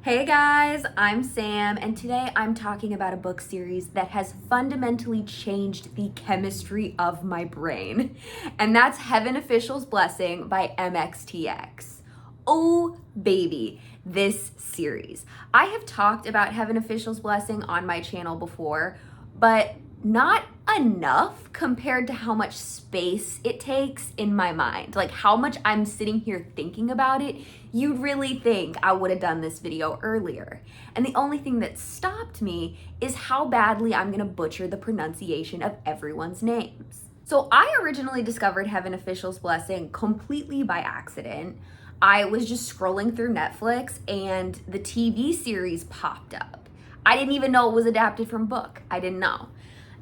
Hey guys, I'm Sam, and today I'm talking about a book series that has fundamentally changed the chemistry of my brain, and that's Heaven Official's Blessing by MXTX. Oh, baby, this series. I have talked about Heaven Official's Blessing on my channel before, but not enough compared to how much space it takes in my mind. Like how much I'm sitting here thinking about it. You'd really think I would have done this video earlier. And the only thing that stopped me is how badly I'm gonna butcher the pronunciation of everyone's names. So I originally discovered Heaven Official's Blessing completely by accident. I was just scrolling through Netflix and the TV series popped up. I didn't even know it was adapted from book. I didn't know.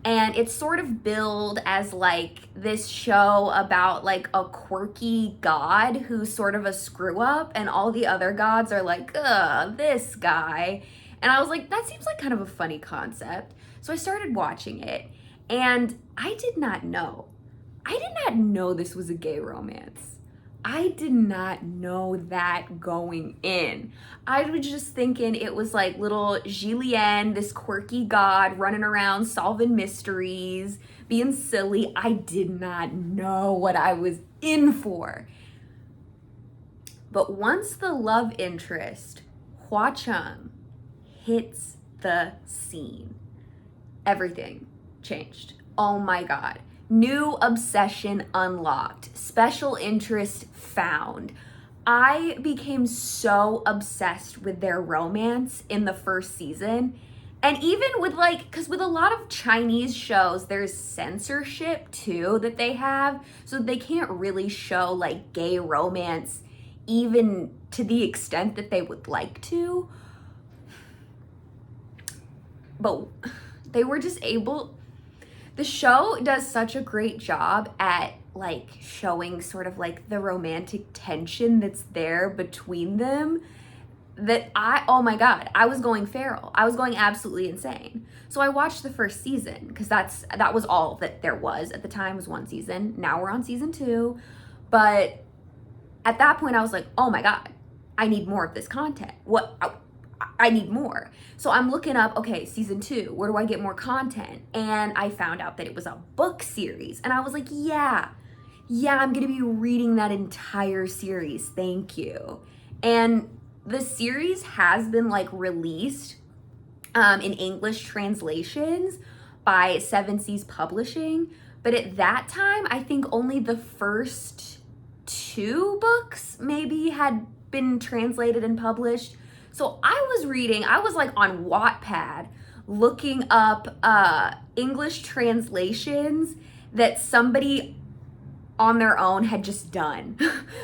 And it's sort of billed as like this show about like a quirky god who's sort of a screw up, and all the other gods are like, ugh, this guy. And I was like, that seems like kind of a funny concept. So I started watching it, and I did not know. I did not know this was a gay romance. I did not know that going in. I was just thinking it was like little Xie Lian, this quirky god running around solving mysteries, being silly. I did not know what I was in for. But once the love interest, Hua Chung, hits the scene, everything changed. Oh my God. New obsession unlocked, special interest found. I became so obsessed with their romance in the first season. And even with because with a lot of Chinese shows, there's censorship too that they have. So they can't really show like gay romance even to the extent that they would like to. But they were just able. The show does such a great job at like showing sort of like the romantic tension that's there between them that oh my God, I was going feral. I was going absolutely insane. So I watched the first season because that was all that there was at the time, was one season. Now we're on season 2. But at that point I was like, oh my God, I need more of this content. I need more. So I'm looking up, okay, season 2, where do I get more content? And I found out that it was a book series. And I was like, yeah, I'm gonna be reading that entire series. Thank you. And the series has been like released in English translations by Seven Seas Publishing. But at that time, I think only the first 2 books maybe had been translated and published. So I was like on Wattpad looking up English translations that somebody on their own had just done.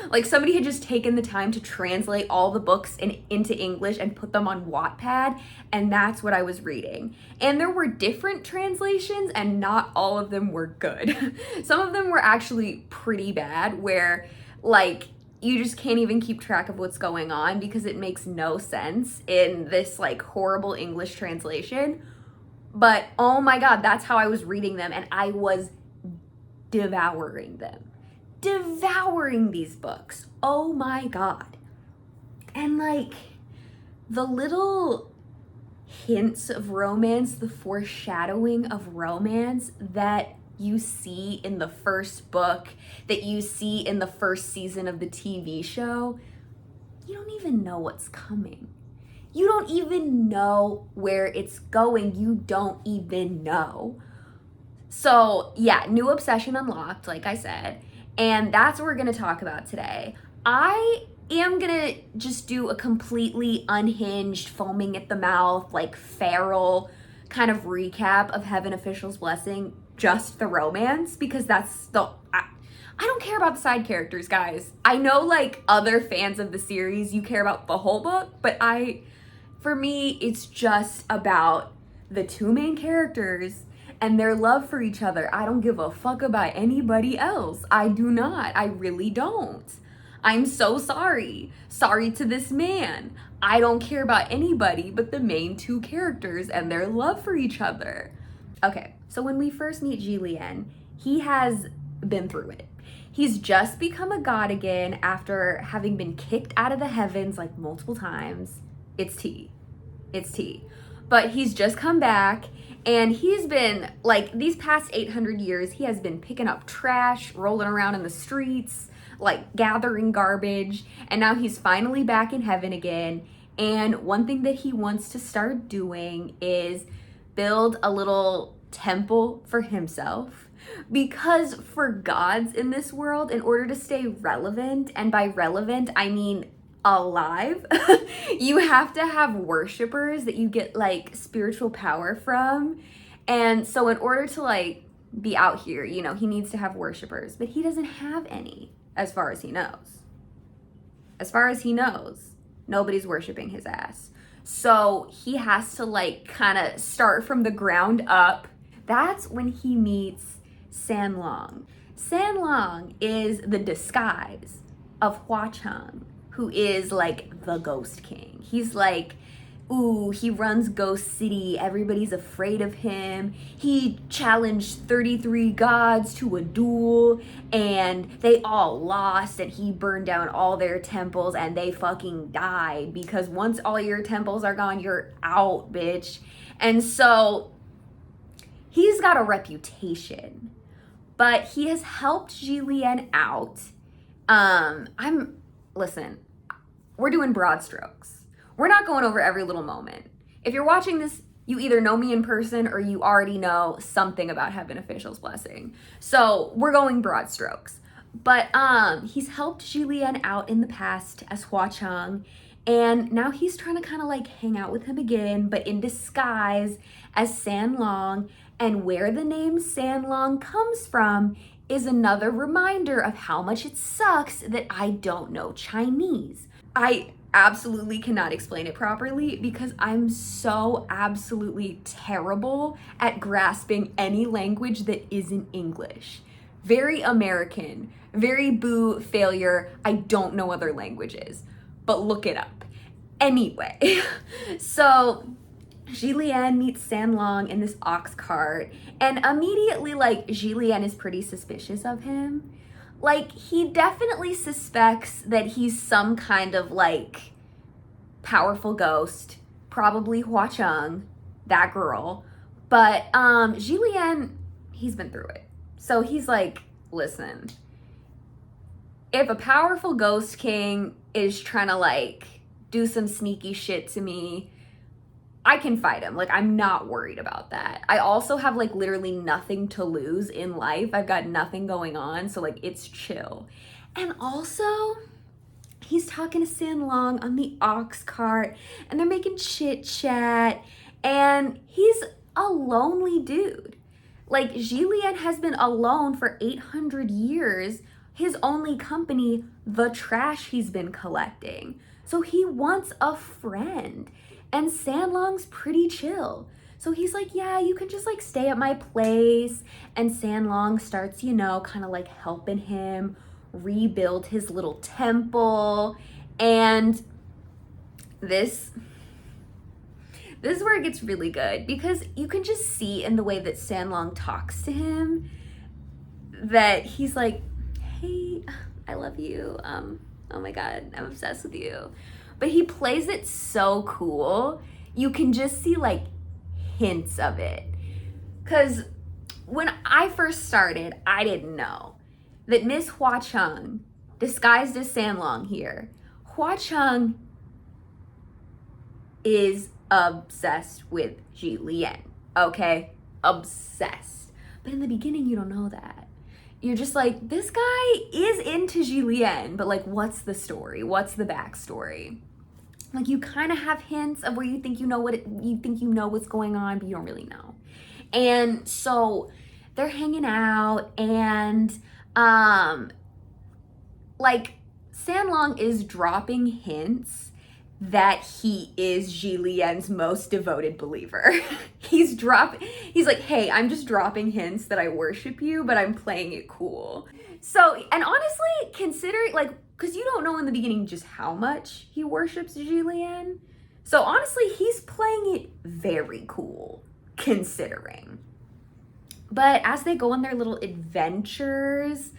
Like somebody had just taken the time to translate all the books into English and put them on Wattpad, and that's what I was reading. And there were different translations, and not all of them were good. Some of them were actually pretty bad, where like you just can't even keep track of what's going on because it makes no sense in this like horrible English translation. But oh my God, that's how I was reading them, and I was devouring them. Devouring these books. Oh my God. And like the little hints of romance, the foreshadowing of romance that you see in the first book, that you see in the first season of the TV show, you don't even know what's coming. You don't even know where it's going. You don't even know. So yeah, new obsession unlocked, like I said, and that's what we're gonna talk about today. I am gonna just do a completely unhinged, foaming at the mouth, like feral kind of recap of Heaven Official's Blessing, just the romance, because I don't care about the side characters, guys. I know like other fans of the series, you care about the whole book, but for me, it's just about the 2 main characters and their love for each other. I don't give a fuck about anybody else. I do not. I really don't. I'm so sorry. Sorry to this man. I don't care about anybody but the main 2 characters and their love for each other. Okay, so when we first meet Xie Lian, he has been through it. He's just become a god again after having been kicked out of the heavens like multiple times. It's tea. It's tea. But he's just come back, and he's been, like, these past 800 years, he has been picking up trash, rolling around in the streets, like, gathering garbage, and now he's finally back in heaven again. And one thing that he wants to start doing is build a little temple for himself. Because for gods in this world, in order to stay relevant, and by relevant, I mean alive, you have to have worshipers that you get like spiritual power from. And so in order to like be out here, you know, he needs to have worshipers, but he doesn't have any as far as he knows. As far as he knows, nobody's worshiping his ass. So he has to like kind of start from the ground up. That's when he meets Sanlong. Sanlong is the disguise of Hua Cheng, who is like the Ghost King. He's like, ooh, he runs Ghost City. Everybody's afraid of him. He challenged 33 gods to a duel, and they all lost, and he burned down all their temples, and they fucking died, because once all your temples are gone, you're out, bitch. And so he's got a reputation, but he has helped Xie Lian out. Listen, we're doing broad strokes. We're not going over every little moment. If you're watching this, you either know me in person or you already know something about Heaven Official's blessing. So we're going broad strokes. But he's helped Xie Lian out in the past as Hua Cheng, and now he's trying to kind of like hang out with him again, but in disguise as Sanlong. And where the name Sanlong comes from is another reminder of how much it sucks that I don't know Chinese. I absolutely cannot explain it properly because I'm so absolutely terrible at grasping any language that isn't English. Very American, very boo failure. I don't know other languages, but look it up. Anyway, so Xie Lian meets Sanlong in this ox cart, and immediately, like, Xie Lian is pretty suspicious of him. Like, he definitely suspects that he's some kind of, like, powerful ghost, probably Hua Cheng, that girl. But Xie Lian, he's been through it. So he's like, listen, if a powerful ghost king is trying to, like, do some sneaky shit to me, I can fight him. Like, I'm not worried about that. I also have, like, literally nothing to lose in life. I've got nothing going on, so, like, it's chill. And also, he's talking to Sanlong on the ox cart, and they're making chit chat, and he's a lonely dude. Like, Xie Lian has been alone for 800 years. His only company, the trash he's been collecting. So he wants a friend. And Sanlong's pretty chill. So he's like, yeah, you can just like stay at my place. And Sanlong starts, you know, kind of like helping him rebuild his little temple. And this is where it gets really good, because you can just see in the way that Sanlong talks to him that he's like, hey, I love you. Oh my God, I'm obsessed with you. But he plays it so cool. You can just see like hints of it. Because when I first started, I didn't know that Miss Hua Cheng, disguised as Sanlong here, Hua Cheng is obsessed with Xie Lian, okay? Obsessed. But in the beginning, you don't know that. You're just like, this guy is into Xie Lian, but like, what's the story? What's the backstory? Like, you kind of have hints of where you think you know what's going on, but you don't really know. And so they're hanging out, and like, Sanlong is dropping hints that he is Xie Lian's most devoted believer. He's like, hey, I'm just dropping hints that I worship you, but I'm playing it cool. So, and honestly, considering, like, because you don't know in the beginning just how much he worships Xie Lian. So honestly, he's playing it very cool, considering. But as they go on their little adventures,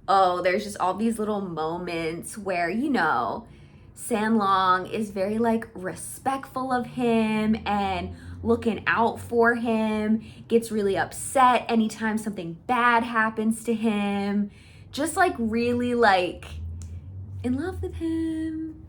oh, there's just all these little moments where, you know, Sanlong is very like respectful of him and looking out for him, gets really upset anytime something bad happens to him, just like really like in love with him,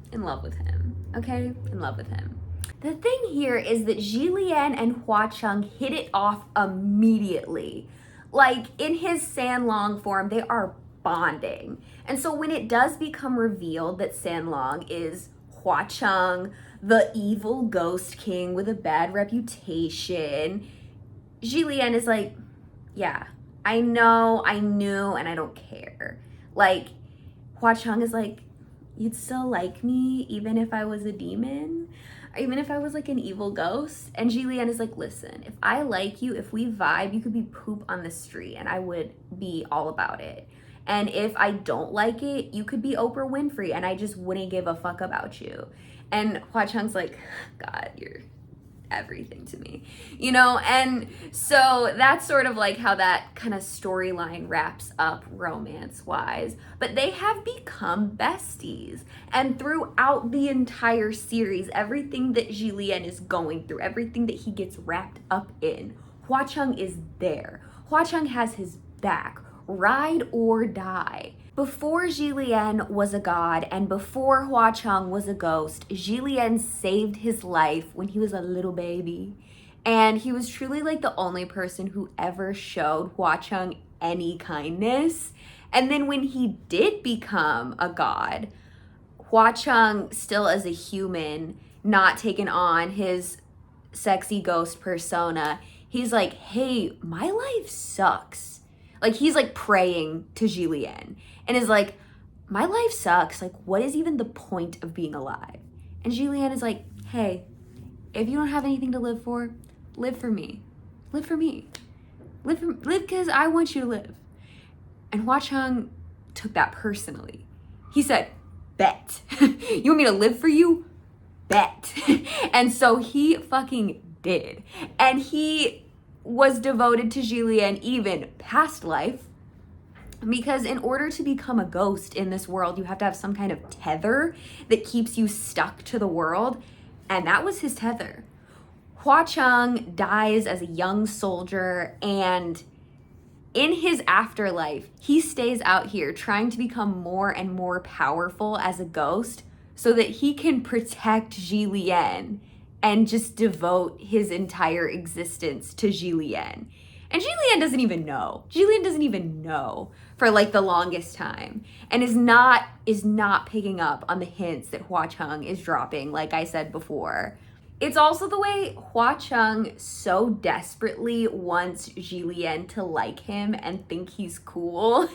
okay? In love with him. The thing here is that Xie Lian and Hua Cheng hit it off immediately. Like in his Sanlong form, they are bonding. And so when it does become revealed that Sanlong is Hua Cheng, the evil ghost king with a bad reputation, Xie Lian is like, yeah, I know, I knew, and I don't care. Like, Hua Cheng is like, you'd still like me even if I was a demon? Even if I was like an evil ghost? And Xie Lian is like, listen, if I like you, if we vibe, you could be poop on the street and I would be all about it. And if I don't like it, you could be Oprah Winfrey and I just wouldn't give a fuck about you. And Hua Cheng's like, God, you're everything to me, you know? And so that's sort of like how that kind of storyline wraps up romance-wise. But they have become besties. And throughout the entire series, everything that Xie Lian is going through, everything that he gets wrapped up in, Hua Cheng is there. Hua Cheng has his back, ride or die. Before Xie Lian was a god and before Hua Cheng was a ghost, Xie Lian saved his life when he was a little baby. And he was truly like the only person who ever showed Hua Cheng any kindness. And then when he did become a god, Hua Cheng, still as a human, not taken on his sexy ghost persona, he's like, hey, my life sucks. Like, he's like praying to Xie Lian and is like, my life sucks. Like, what is even the point of being alive? And Xie Lian is like, hey, if you don't have anything to live for me. Live for me. Live because I want you to live. And Hua Cheng took that personally. He said, bet. You want me to live for you? Bet. And so he fucking did. And he was devoted to Xie Lian even past life, because in order to become a ghost in this world, you have to have some kind of tether that keeps you stuck to the world, and that was his tether. Hua Cheng dies as a young soldier, and in his afterlife, he stays out here trying to become more and more powerful as a ghost so that he can protect Xie Lian and just devote his entire existence to Xie Lian. And Xie Lian doesn't even know. Xie Lian doesn't even know for like the longest time, and is not picking up on the hints that Hua Cheng is dropping, like I said before. It's also the way Hua Cheng so desperately wants Xie Lian to like him and think he's cool.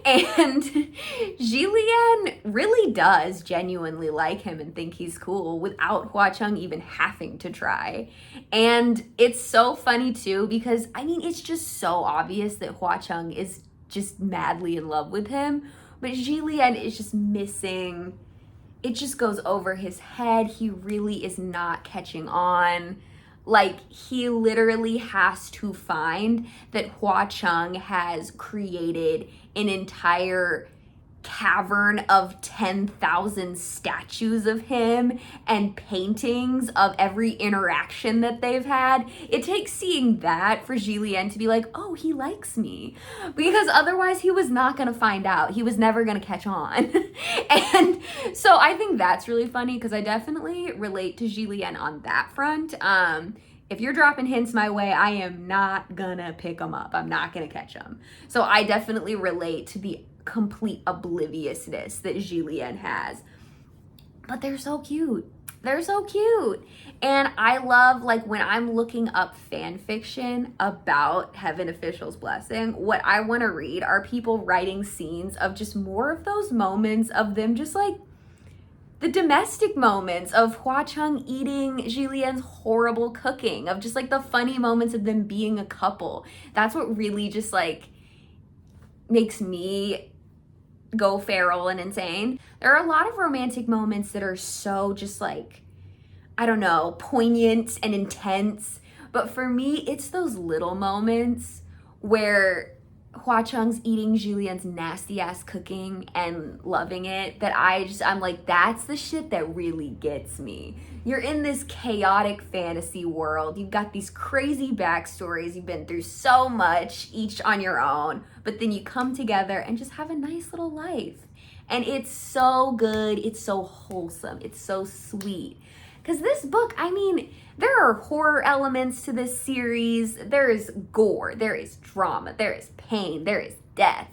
And Xie Lian really does genuinely like him and think he's cool without Hua Cheng even having to try. And it's so funny too, because I mean, it's just so obvious that Hua Cheng is just madly in love with him, but Xie Lian is just missing. It just goes over his head. He really is not catching on. Like, he literally has to find that Hua Cheng has created an entire cavern of 10,000 statues of him and paintings of every interaction that they've had. It takes seeing that for Xie Lian to be like, oh, he likes me. Because otherwise he was not going to find out. He was never going to catch on. And so I think that's really funny, because I definitely relate to Xie Lian on that front. If you're dropping hints my way, I am not gonna pick them up. I'm not gonna catch them. So I definitely relate to the complete obliviousness that Xie Lian has. But they're so cute. They're so cute. And I love, like, when I'm looking up fan fiction about Heaven Official's Blessing, what I want to read are people writing scenes of just more of those moments of them just like the domestic moments of Hua Cheng eating Xie Lian's horrible cooking, of just like the funny moments of them being a couple. That's what really just like makes me go feral and insane. There are a lot of romantic moments that are so just like, I don't know, poignant and intense. But for me, it's those little moments where Hua Chung's eating Xie Lian's nasty ass cooking and loving it, that I'm like, that's the shit that really gets me. You're in this chaotic fantasy world. You've got these crazy backstories. You've been through so much, each on your own, but then you come together and just have a nice little life. And it's so good. It's so wholesome. It's so sweet. Because this book, I mean, there are horror elements to this series. There is gore, there is drama, there is pain, there is death.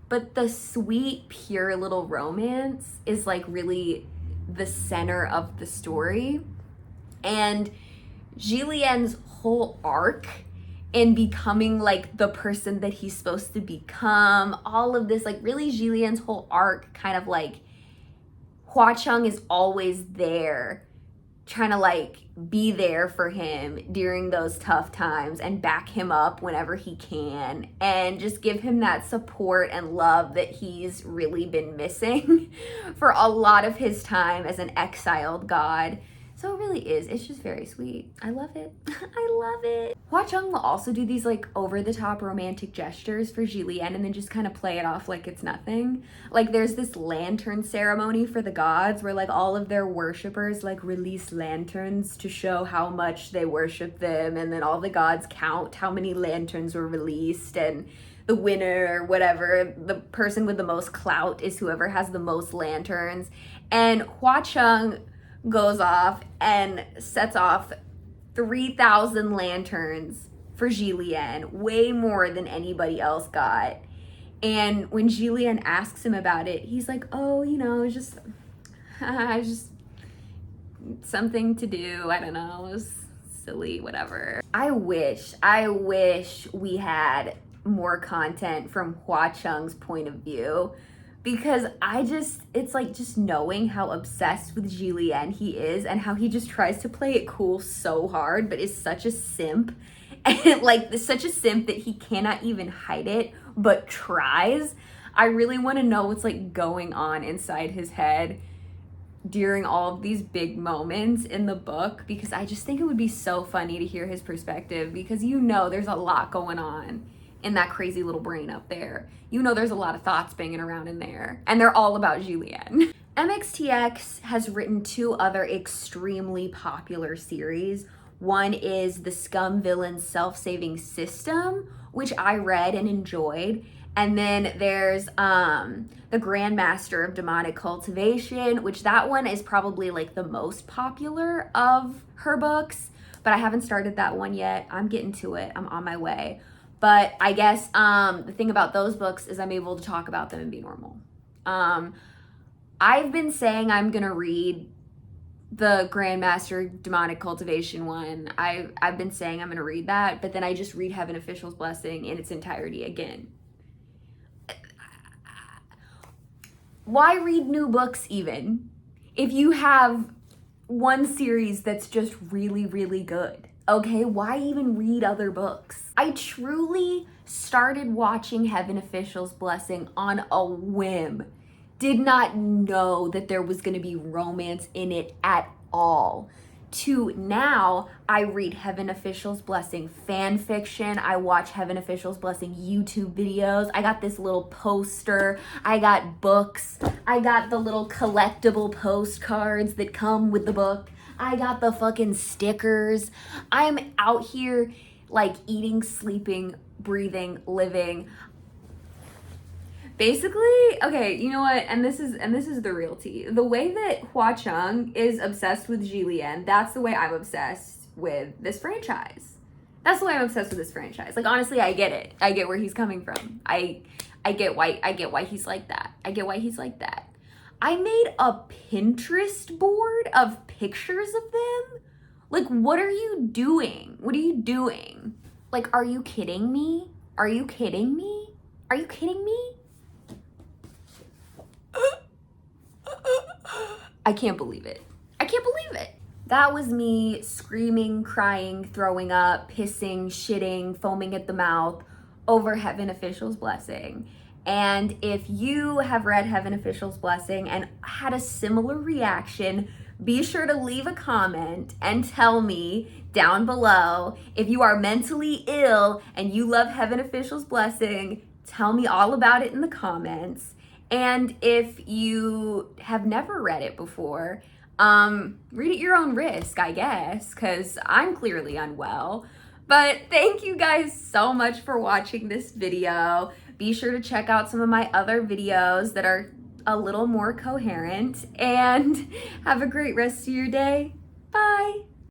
But the sweet, pure little romance is like really the center of the story. And Xie Lian's whole arc in becoming like the person that he's supposed to become, all of this, like really Xie Lian's whole arc, kind of like Hua Chung is always there, trying to like be there for him during those tough times and back him up whenever he can and just give him that support and love that he's really been missing for a lot of his time as an exiled god. So it really is. It's just very sweet. I love it. I love it. Hua Chung will also do these like over-the-top romantic gestures for Xie Lian and then just kind of play it off like it's nothing. Like there's this lantern ceremony for the gods where like all of their worshippers like release lanterns to show how much they worship them, and then all the gods count how many lanterns were released, and the winner or whatever, the person with the most clout is whoever has the most lanterns. And Hua Chung goes off and sets off 3,000 lanterns for Xie Lian, way more than anybody else got. And when Xie Lian asks him about it, he's like, oh, you know, it's just something to do. I don't know, it was silly, whatever. I wish we had more content from Hua Chung's point of view, because it's like just knowing how obsessed with Xie Lian he is and how he just tries to play it cool so hard, but is such a simp, and like such a simp that he cannot even hide it, but tries. I really want to know what's like going on inside his head during all of these big moments in the book, because I just think it would be so funny to hear his perspective, because you know there's a lot going on in that crazy little brain up there. You know there's a lot of thoughts banging around in there, and they're all about Xie Lian. MXTX has written 2 other extremely popular series. One is The Scum Villain Self-Saving System, which I read and enjoyed. And then there's The Grandmaster of Demonic Cultivation, which that one is probably like the most popular of her books, but I haven't started that one yet. I'm getting to it. I'm on my way. But I guess the thing about those books is I'm able to talk about them and be normal. I've been saying I'm gonna read the Grandmaster Demonic Cultivation one. I've been saying I'm gonna read that, but then I just read Heaven Official's Blessing in its entirety again. Why read new books even if you have one series that's just really, really good? Okay, why even read other books? I truly started watching Heaven Official's Blessing on a whim. Did not know that there was gonna be romance in it at all. To now, I read Heaven Official's Blessing fan fiction. I watch Heaven Official's Blessing YouTube videos. I got this little poster. I got books. I got the little collectible postcards that come with the book. I got the fucking stickers. I'm out here like eating, sleeping, breathing, living. Basically, okay, you know what? And this is the real tea. The way that Hua Chung is obsessed with Xie Lian, that's the way I'm obsessed with this franchise. That's the way I'm obsessed with this franchise. Like honestly, I get it. I get where he's coming from. I get why he's like that. I get why he's like that. I made a Pinterest board of pictures of them. Like, what are you doing? What are you doing? Like, are you kidding me? Are you kidding me? Are you kidding me? I can't believe it. I can't believe it. That was me screaming, crying, throwing up, pissing, shitting, foaming at the mouth over Heaven Official's Blessing. And if you have read Heaven Official's Blessing and had a similar reaction, be sure to leave a comment and tell me down below if you are mentally ill and you love Heaven Official's Blessing. Tell me all about it in the comments. And if you have never read it before, read at your own risk, I guess, because I'm clearly unwell. But thank you guys so much for watching this video. Be sure to check out some of my other videos that are a little more coherent, and have a great rest of your day. Bye.